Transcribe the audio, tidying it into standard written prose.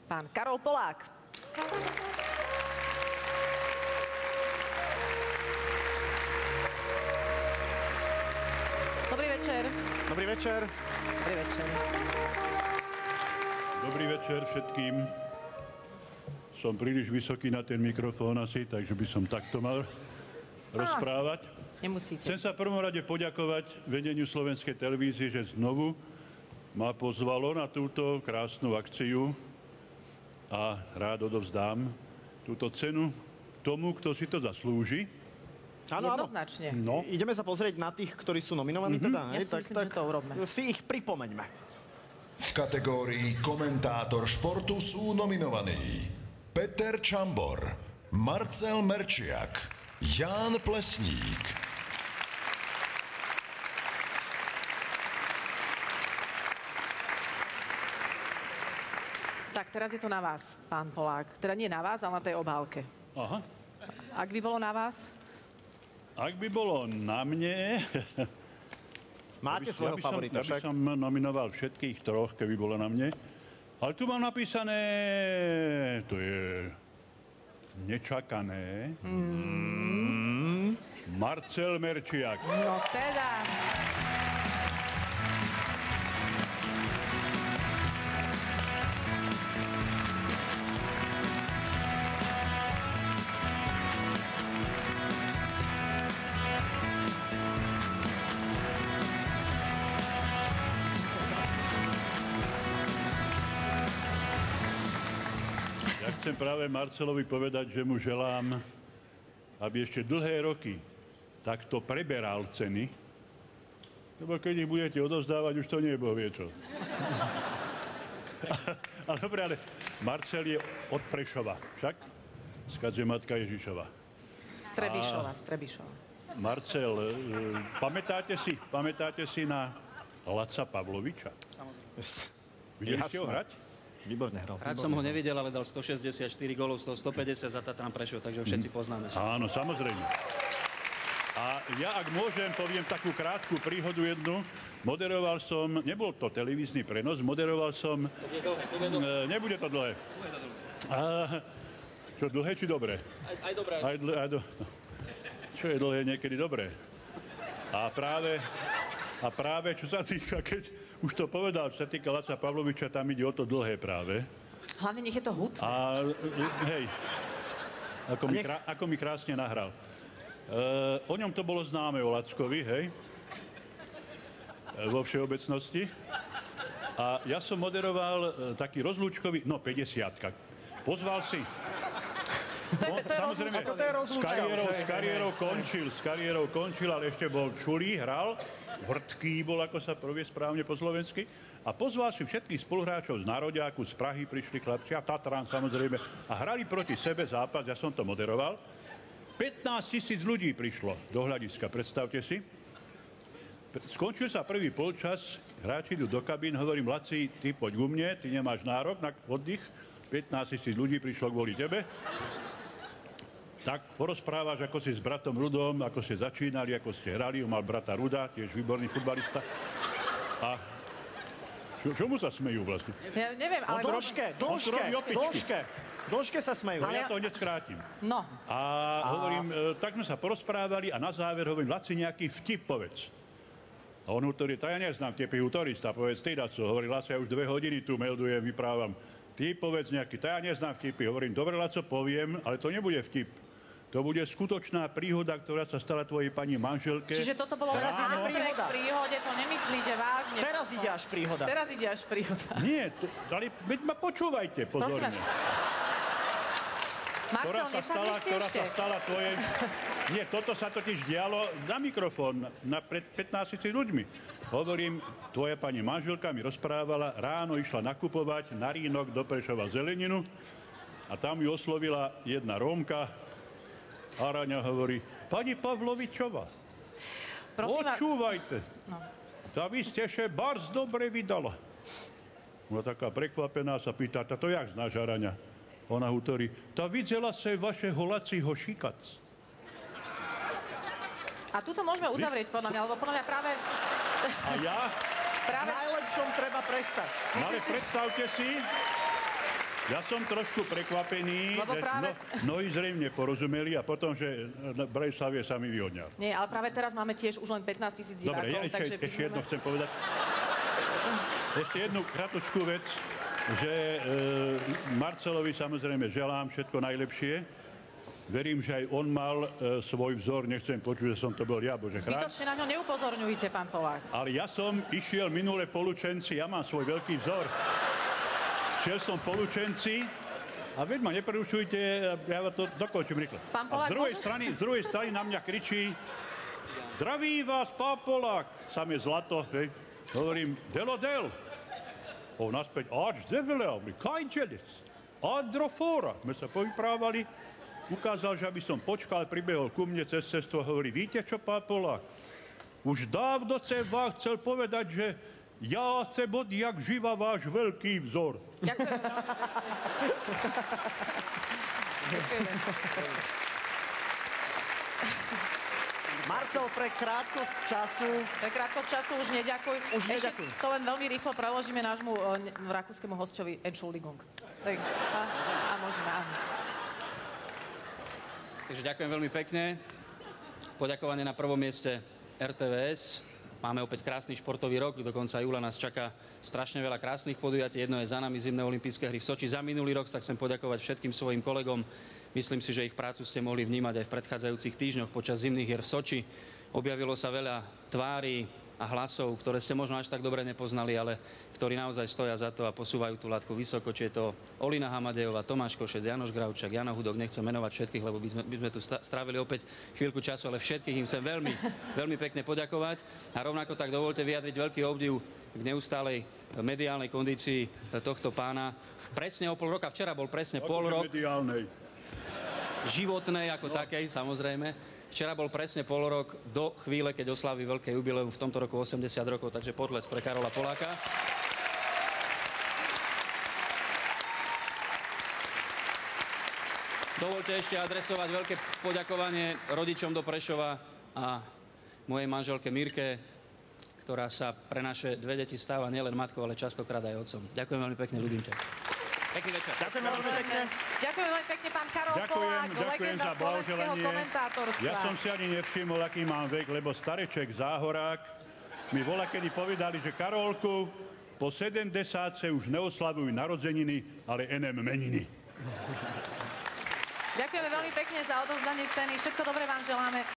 pán Karol Polák. Dobrý večer. Dobrý večer. Dobrý večer. Dobrý večer všetkým. Som príliš vysoký na ten mikrofón asi, takže by som takto mal rozprávať. Nemusíte. Chcem sa v prvom rade poďakovať vedeniu Slovenskej televízie, že znovu ma pozvalo na túto krásnu akciu a rád odovzdám túto cenu tomu, kto si to zaslúži. Áno, áno. Jednoznačne. No. Ideme sa pozrieť na tých, ktorí sú nominovaní teda. Ja si myslím, že to urobme. Si ich pripomeňme. V kategórii komentátor športu sú nominovaní Peter Čambor, Marcel Merčiak, Ján Plesník. Tak, teraz je to na vás, pán Polák. Teda nie na vás, ale na tej obálke. Aha. Ak by bolo na vás? Ak by bolo na mne... Máte svojho favorita, však? Ja by však? som nominoval všetkých troch, keby bolo na mne. Ale tu mám napísané... To je... Nečakané. Marcel Merčiak. No teda. Ja chcem práve Marcelovi povedať, že mu želám, aby ešte dlhé roky takto preberal ceny, lebo keď ich budete odovzdávať, už to nie je bohvie čo. Ale dobre, ale Marcel je od Prešova, však? Skadže matka Ježišova. Strebišova. Marcel, pamätáte si na Laca Pavloviča? Videli ste ho hrať? Výborne hral. Rád som ho nevidel, ale dal 164 gólov, z toho 150 za Tatran Prešov, takže ho všetci poznáme. Áno, samozrejme. A ja, ak môžem, poviem takú krátku príhodu jednu. Moderoval som, nebol to televízny prenos, moderoval som... Nebude to dlhé. Čo, dlhé či dobré? Aj dobré. Čo je dlhé, niekedy dobré. A práve, čo sa týka, keď už to povedal, čo sa týka Laca Pavloviča, tam ide o to dlhé práve. Hlavne nech je to hudné. A hej, ako mi krásne nahral. O ňom to bolo známe, o Lackovi, hej, vo všeobecnosti. A ja som moderoval taký rozlúčkový, 50-ka. Pozval si... Samozrejme, s kariérou končil, ale ešte bol čulý, hral, vrtký bol, ako sa povie správne po slovensky. A pozval si všetkých spoluhráčov z Nároďáku, z Prahy prišli chlapci a Tatran samozrejme a hrali proti sebe zápas, ja som to moderoval. 15 000 ľudí prišlo do hľadiska, predstavte si. Skončil sa prvý polčas, hráči idú do kabín, hovorím, Laci, ty poď ku mne, ty nemáš nárok na oddych, 15 000 ľudí prišlo kvôli tebe. Tak porozprávaš, ako si s bratom Rudom, ako ste začínali, ako ste hrali, on mal brata Ruda, tiež výborný futbalista. A čomu sa smejú vlastne? Ja neviem, ale... Dĺžke sa smejú. Ja to hneď skrátim. No. A hovorím, tak sme sa porozprávali a na záver hovorím, Laci, nejaký vtip povedz. A on hovorí, ja neznám vtipy autorista, povedz ty, Daco. Hovorí, Laco, ja už 2 hodiny tu meldujem, vyprávam. Ty povedz nejaký, ja neznám vtipy. Hovorím, dobre, Laco, poviem, ale to nebude vtip. To bude skutočná príhoda, ktorá sa stala tvojej pani manželke. Čiže toto bolo soundtrack k príhode, to nemyslíte vážne. Teraz ide až príhoda. Nie, ale veď ma počúvajte pozorne. Marcel, nesadneš si ešte? Tvojej... Nie, toto sa totiž dialo na mikrofón pred 15 000 ľuďmi. Hovorím, tvoja pani manželka mi rozprávala, ráno išla nakupovať na Rínok do Prešova zeleninu a tam ju oslovila jedna Rómka. A Raňa hovorí, pani Pavlovičová, počúvajte, vy ste še bars dobre vydala. Ona taká prekvapená sa pýta, to jak znáš, Raňa? Ona hovorí, videla sa vašeho Lacího šikac. A tuto môžeme uzavrieť, podľa mňa, lebo podľa mňa práve... A ja? V najlepšom treba prestať. Ale predstavte si, Ja som trošku prekvapený, Lebo že práve- mnohí zrejme porozumeli a potom, že Brejslavie sa mi vyhodňal. Nie, ale práve teraz máme tiež už len 15 000 Dobre, ja divákov, takže ešte jedno chcem povedať. Ešte jednu kratučkú vec, že Marcelovi samozrejme želám všetko najlepšie. Verím, že aj on mal svoj vzor, nechcem počuť, že som to bol ja, Bože chráň. Zbytočne na ňo neupozorňujte, pán Polák. Ale ja som išiel minule po Lučenci, ja mám svoj veľký vzor. Šiel som po Lučenci a veď ma neprerušujte, ja to dokončím rýchle. Pán A Polák, z druhej strany na mňa kričí: Zdraví vás, pán Polák. Samé zlato, hej. Hovorím, del. On naspäť, ač zevelel, kajčedec, adrofora. My sa povyprávali, ukázal, že aby som počkal, pribehol ku mne cez cestu a hovorí, víte čo, pán Polák? Už dávno som vám chcel povedať, že ja sem odjak živa váš veľký vzor. Ďakujem. Ďakujeme. Marcel, pre krátkosť času... Pre krátkosť času už neďakuj. Už Ešte neďakuj. to len veľmi rýchlo preložíme nášmu rakúskemu hosťovi Entschuldigung. Tak, a môžeme, áno. Takže ďakujem veľmi pekne. Poďakovanie na prvom mieste RTVS. Máme opäť krásny športový rok. Do konca júla nás čaká strašne veľa krásnych podujatí. Jedno je za nami zimné olympijské hry v Soči. Za minulý rok sa chcem poďakovať všetkým svojim kolegom. Myslím si, že ich prácu ste mohli vnímať aj v predchádzajúcich týždňoch počas zimných hier v Soči. Objavilo sa veľa tvári a hlasov, ktoré ste možno až tak dobre nepoznali, ale ktorí naozaj stoja za to a posúvajú tú latku vysoko. Či je to Olina Hamadejová, Tomáš Košec, Janoš Gravčák, Jano Hudok. Nechcem menovať všetkých, lebo by sme tu strávili opäť chvíľku času, ale všetkých im chcem veľmi pekne poďakovať. A rovnako tak dovolte vyjadriť veľký obdiv k neustálej mediálnej kondícii tohto pána. Presne o pol roka, včera bol presne pol rok. Mediálnej. Životnej ako takej, samozrejme. Včera bol presne pol rok do chvíle, keď oslávi veľké jubileum, v tomto roku 80 rokov, takže potles pre Karola Poláka. Dovolte ešte adresovať veľké poďakovanie rodičom do Prešova a mojej manželke Mirke, ktorá sa pre naše dve deti stáva nielen matkou, ale častokrát aj otcom. Ďakujem veľmi pekne, ľúbim ťa. Pekný večer. Ďakujem veľmi pekne. Ďakujem veľmi pekne, pán Karol Polák, legenda za slovenského blahoželanie. komentátorstva. Ja som si ani nevšimol, aký mám vek, lebo stareček Záhorák mi volakedy povedali, že Karolku, po 70 už neoslavujú narodzeniny, ale NM meniny. Ďakujeme veľmi pekne za odovzdanie ceny. Všetko dobré vám želáme.